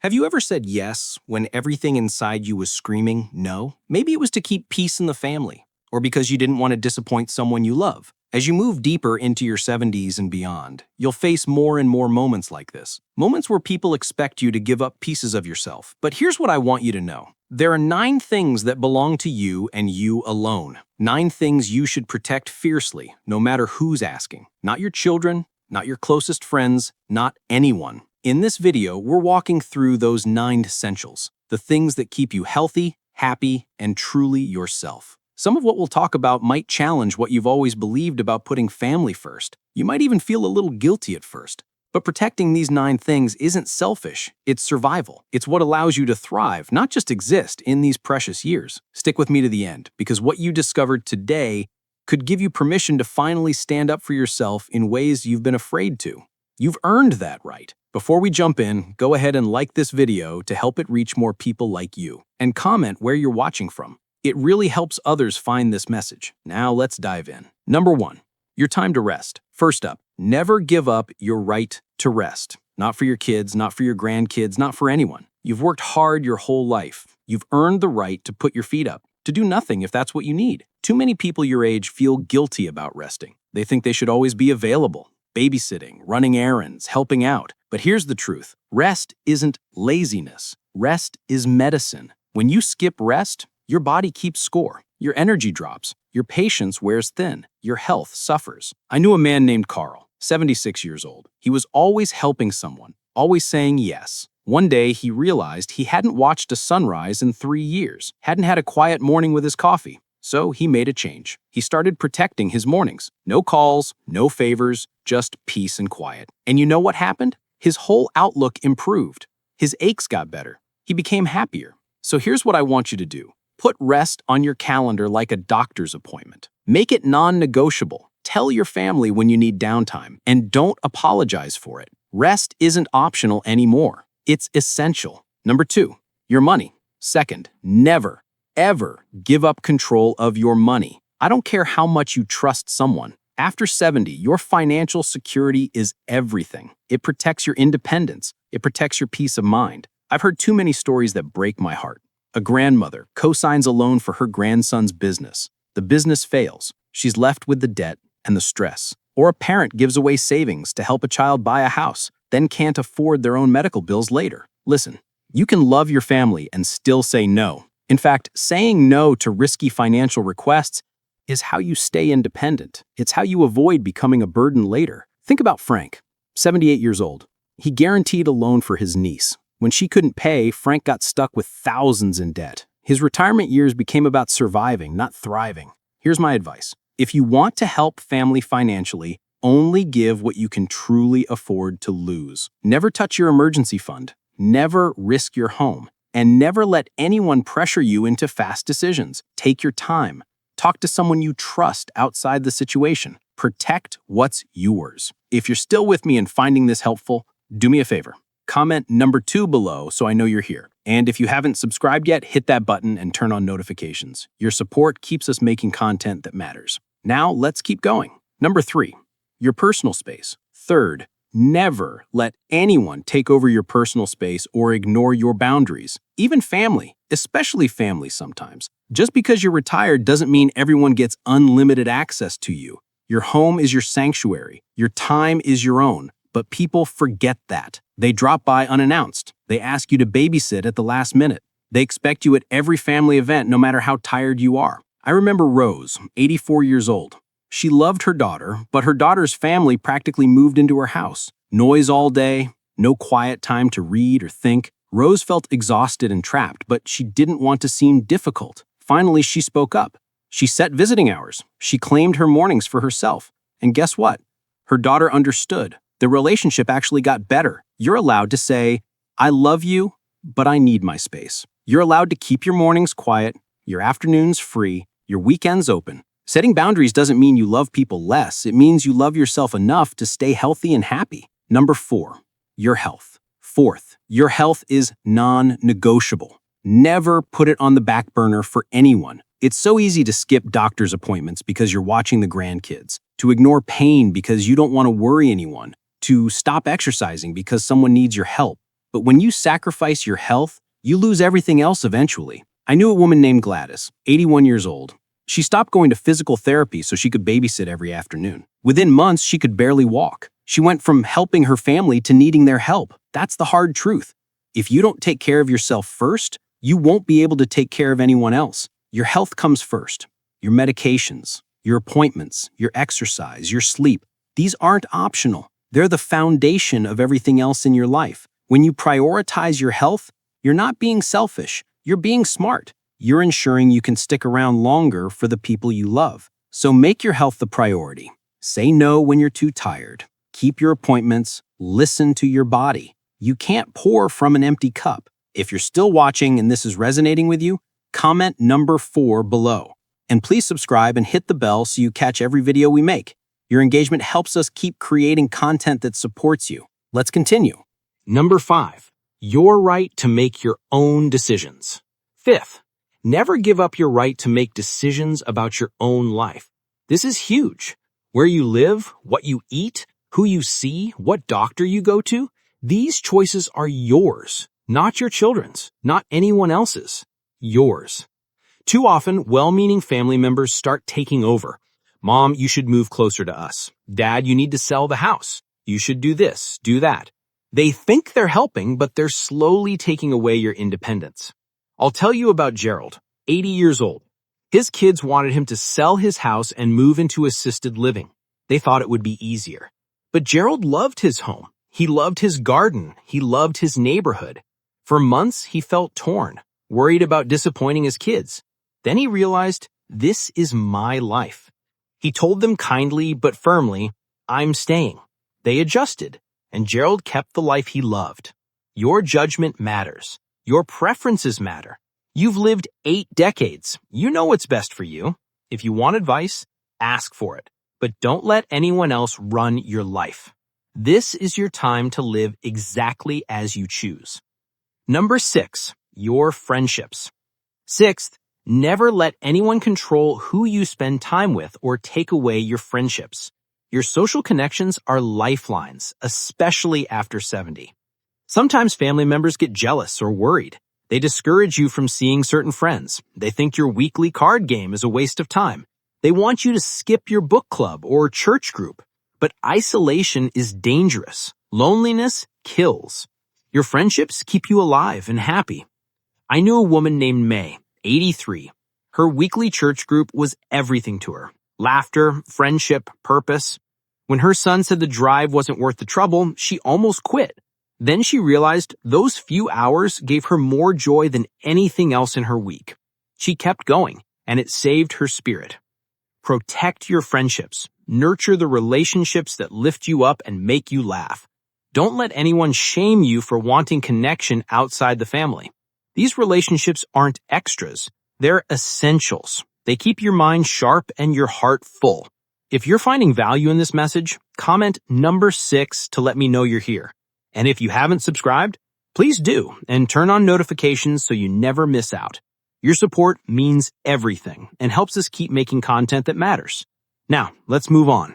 Have you ever said yes when everything inside you was screaming no? Maybe it was to keep peace in the family, or because you didn't want to disappoint someone you love. As you move deeper into your 70s and beyond, you'll face more and more moments like this. Moments where people expect you to give up pieces of yourself. But here's what I want you to know. There are 9 things that belong to you and you alone. 9 things you should protect fiercely, no matter who's asking. Not your children, not your closest friends, not anyone. In this video, we're walking through those 9 essentials, the things that keep you healthy, happy, and truly yourself. Some of what we'll talk about might challenge what you've always believed about putting family first. You might even feel a little guilty at first. But protecting these 9 things isn't selfish, it's survival. It's what allows you to thrive, not just exist, in these precious years. Stick with me to the end, because what you discovered today could give you permission to finally stand up for yourself in ways you've been afraid to. You've earned that right. Before we jump in, go ahead and like this video to help it reach more people like you. And comment where you're watching from. It really helps others find this message. Now let's dive in. Number 1, your time to rest. First up, never give up your right to rest. Not for your kids, not for your grandkids, not for anyone. You've worked hard your whole life. You've earned the right to put your feet up, to do nothing if that's what you need. Too many people your age feel guilty about resting. They think they should always be available. Babysitting, running errands, helping out. But here's the truth. Rest isn't laziness. Rest is medicine. When you skip rest, your body keeps score. Your energy drops. Your patience wears thin. Your health suffers. I knew a man named Carl, 76 years old. He was always helping someone, always saying yes. One day, he realized he hadn't watched a sunrise in 3 years, hadn't had a quiet morning with his coffee. So he made a change. He started protecting his mornings. No calls, no favors, just peace and quiet. And you know what happened? His whole outlook improved. His aches got better. He became happier. So here's what I want you to do. Put rest on your calendar like a doctor's appointment. Make it non-negotiable. Tell your family when you need downtime, and don't apologize for it. Rest isn't optional anymore. It's essential. Number 2, your money. Second, never, ever give up control of your money. I don't care how much you trust someone. After 70, your financial security is everything. It protects your independence. It protects your peace of mind. I've heard too many stories that break my heart. A grandmother co-signs a loan for her grandson's business. The business fails. She's left with the debt and the stress. Or a parent gives away savings to help a child buy a house, then can't afford their own medical bills later. Listen, you can love your family and still say no. In fact, saying no to risky financial requests is how you stay independent. It's how you avoid becoming a burden later. Think about Frank, 78 years old. He guaranteed a loan for his niece. When she couldn't pay, Frank got stuck with thousands in debt. His retirement years became about surviving, not thriving. Here's my advice. If you want to help family financially, only give what you can truly afford to lose. Never touch your emergency fund. Never risk your home. And never let anyone pressure you into fast decisions. Take your time. Talk to someone you trust outside the situation. Protect what's yours. If you're still with me and finding this helpful, do me a favor. Comment number 2 below so I know you're here. And if you haven't subscribed yet, hit that button and turn on notifications. Your support keeps us making content that matters. Now let's keep going. Number 3, your personal space. Third, never let anyone take over your personal space or ignore your boundaries. Even family, especially family sometimes. Just because you're retired doesn't mean everyone gets unlimited access to you. Your home is your sanctuary. Your time is your own. But people forget that. They drop by unannounced. They ask you to babysit at the last minute. They expect you at every family event no matter how tired you are. I remember Rose, 84 years old. She loved her daughter, but her daughter's family practically moved into her house. Noise all day, no quiet time to read or think. Rose felt exhausted and trapped, but she didn't want to seem difficult. Finally, she spoke up. She set visiting hours. She claimed her mornings for herself. And guess what? Her daughter understood. The relationship actually got better. You're allowed to say, I love you, but I need my space. You're allowed to keep your mornings quiet, your afternoons free, your weekends open. Setting boundaries doesn't mean you love people less. It means you love yourself enough to stay healthy and happy. Number 4, your health. Fourth, your health is non-negotiable. Never put it on the back burner for anyone. It's so easy to skip doctor's appointments because you're watching the grandkids, to ignore pain because you don't want to worry anyone, to stop exercising because someone needs your help. But when you sacrifice your health, you lose everything else eventually. I knew a woman named Gladys, 81 years old. She stopped going to physical therapy so she could babysit every afternoon. Within months, she could barely walk. She went from helping her family to needing their help. That's the hard truth. If you don't take care of yourself first, you won't be able to take care of anyone else. Your health comes first. Your medications, your appointments, your exercise, your sleep, these aren't optional. They're the foundation of everything else in your life. When you prioritize your health, you're not being selfish. You're being smart. You're ensuring you can stick around longer for the people you love. So make your health the priority. Say no when you're too tired. Keep your appointments. Listen to your body. You can't pour from an empty cup. If you're still watching and this is resonating with you, comment number 4 below. And please subscribe and hit the bell so you catch every video we make. Your engagement helps us keep creating content that supports you. Let's continue. Number 5, your right to make your own decisions. 5th, never give up your right to make decisions about your own life. This is huge. Where you live, what you eat, who you see, what doctor you go to, these choices are yours, not your children's, not anyone else's. Yours. Too often, well-meaning family members start taking over. Mom, you should move closer to us. Dad, you need to sell the house. You should do this, do that. They think they're helping, but they're slowly taking away your independence. I'll tell you about Gerald, 80 years old. His kids wanted him to sell his house and move into assisted living. They thought it would be easier. But Gerald loved his home. He loved his garden. He loved his neighborhood. For months, he felt torn, worried about disappointing his kids. Then he realized, this is my life. He told them kindly but firmly, I'm staying. They adjusted, and Gerald kept the life he loved. Your judgment matters. Your preferences matter. You've lived 8 decades. You know what's best for you. If you want advice, ask for it. But don't let anyone else run your life. This is your time to live exactly as you choose. Number 6, your friendships. 6th, never let anyone control who you spend time with or take away your friendships. Your social connections are lifelines, especially after 70. Sometimes family members get jealous or worried. They discourage you from seeing certain friends. They think your weekly card game is a waste of time. They want you to skip your book club or church group. But isolation is dangerous. Loneliness kills. Your friendships keep you alive and happy. I knew a woman named May, 83. Her weekly church group was everything to her. Laughter, friendship, purpose. When her son said the drive wasn't worth the trouble, she almost quit. Then she realized those few hours gave her more joy than anything else in her week. She kept going, and it saved her spirit. Protect your friendships. Nurture the relationships that lift you up and make you laugh. Don't let anyone shame you for wanting connection outside the family. These relationships aren't extras. They're essentials. They keep your mind sharp and your heart full. If you're finding value in this message, comment number 6 to let me know you're here. And if you haven't subscribed, please do and turn on notifications so you never miss out. Your support means everything and helps us keep making content that matters. Now, let's move on.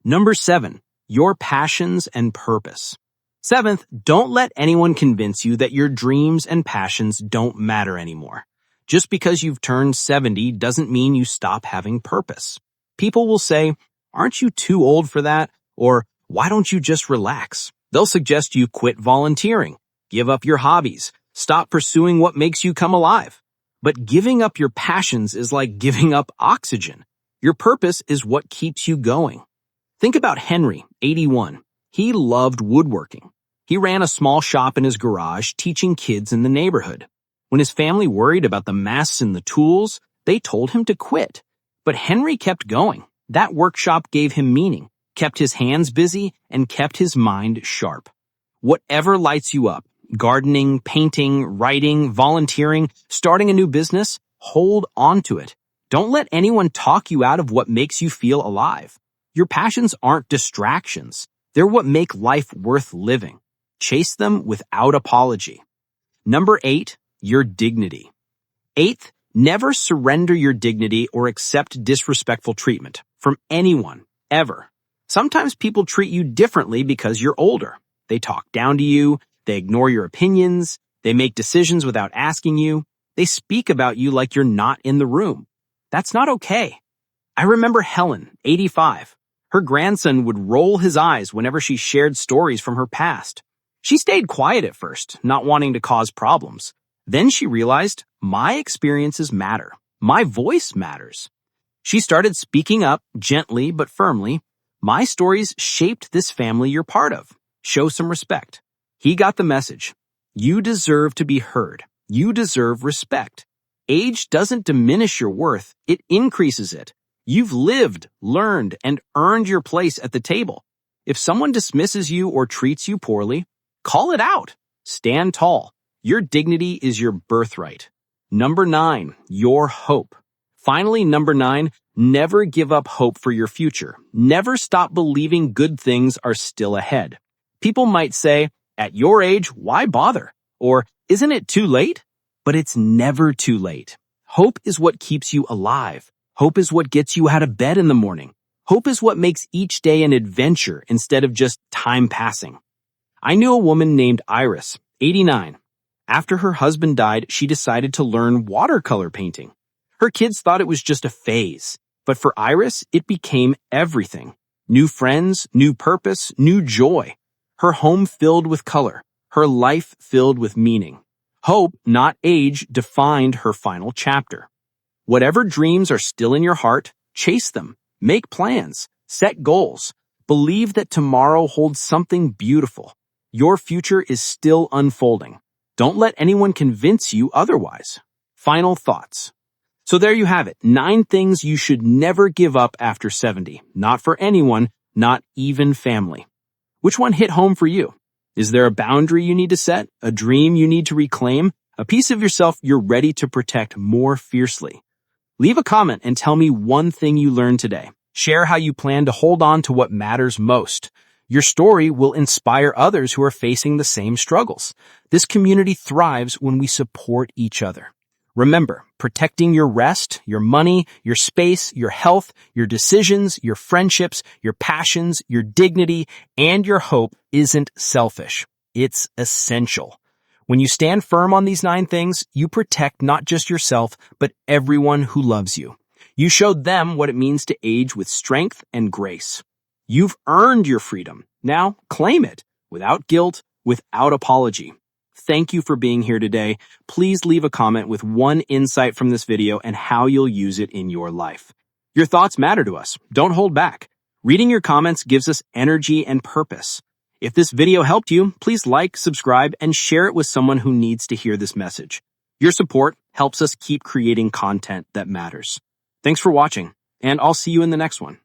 Number 7, your passions and purpose. 7th, don't let anyone convince you that your dreams and passions don't matter anymore. Just because you've turned 70 doesn't mean you stop having purpose. People will say, aren't you too old for that? Or why don't you just relax? They'll suggest you quit volunteering, give up your hobbies, stop pursuing what makes you come alive. But giving up your passions is like giving up oxygen. Your purpose is what keeps you going. Think about Henry, 81. He loved woodworking. He ran a small shop in his garage teaching kids in the neighborhood. When his family worried about the mess and the tools, they told him to quit. But Henry kept going. That workshop gave him meaning, kept his hands busy, and kept his mind sharp. Whatever lights you up, gardening, painting, writing, volunteering, starting a new business, hold on to it. Don't let anyone talk you out of what makes you feel alive. Your passions aren't distractions. They're what make life worth living. Chase them without apology. Number 8, your dignity. 8th, never surrender your dignity or accept disrespectful treatment from anyone, ever. Sometimes people treat you differently because you're older. They talk down to you, They ignore your opinions. They make decisions without asking you. They speak about you like you're not in the room. That's not okay. I remember Helen, 85. Her grandson would roll his eyes whenever she shared stories from her past. She stayed quiet at first, not wanting to cause problems. Then she realized, my experiences matter. My voice matters. She started speaking up, gently but firmly. My stories shaped this family you're part of. Show some respect. He got the message. You deserve to be heard. You deserve respect. Age doesn't diminish your worth, it increases it. You've lived, learned, and earned your place at the table. If someone dismisses you or treats you poorly, call it out. Stand tall. Your dignity is your birthright. Number 9, your hope. Finally, number 9, never give up hope for your future. Never stop believing good things are still ahead. People might say, at your age, why bother? Or, isn't it too late? But it's never too late. Hope is what keeps you alive. Hope is what gets you out of bed in the morning. Hope is what makes each day an adventure instead of just time passing. I knew a woman named Iris, 89. After her husband died, she decided to learn watercolor painting. Her kids thought it was just a phase, but for Iris, it became everything. New friends, new purpose, new joy. Her home filled with color, her life filled with meaning. Hope, not age, defined her final chapter. Whatever dreams are still in your heart, chase them, make plans, set goals. Believe that tomorrow holds something beautiful. Your future is still unfolding. Don't let anyone convince you otherwise. Final thoughts. So there you have it, 9 things you should never give up after 70. Not for anyone, not even family. Which one hit home for you? Is there a boundary you need to set? A dream you need to reclaim? A piece of yourself you're ready to protect more fiercely? Leave a comment and tell me one thing you learned today. Share how you plan to hold on to what matters most. Your story will inspire others who are facing the same struggles. This community thrives when we support each other. Remember, protecting your rest, your money, your space, your health, your decisions, your friendships, your passions, your dignity, and your hope isn't selfish. It's essential. When you stand firm on these 9 things, you protect not just yourself, but everyone who loves you. You showed them what it means to age with strength and grace. You've earned your freedom. Now claim it without guilt, without apology. Thank you for being here today. Please leave a comment with one insight from this video and how you'll use it in your life. Your thoughts matter to us. Don't hold back. Reading your comments gives us energy and purpose. If this video helped you, please like, subscribe, and share it with someone who needs to hear this message. Your support helps us keep creating content that matters. Thanks for watching, and I'll see you in the next one.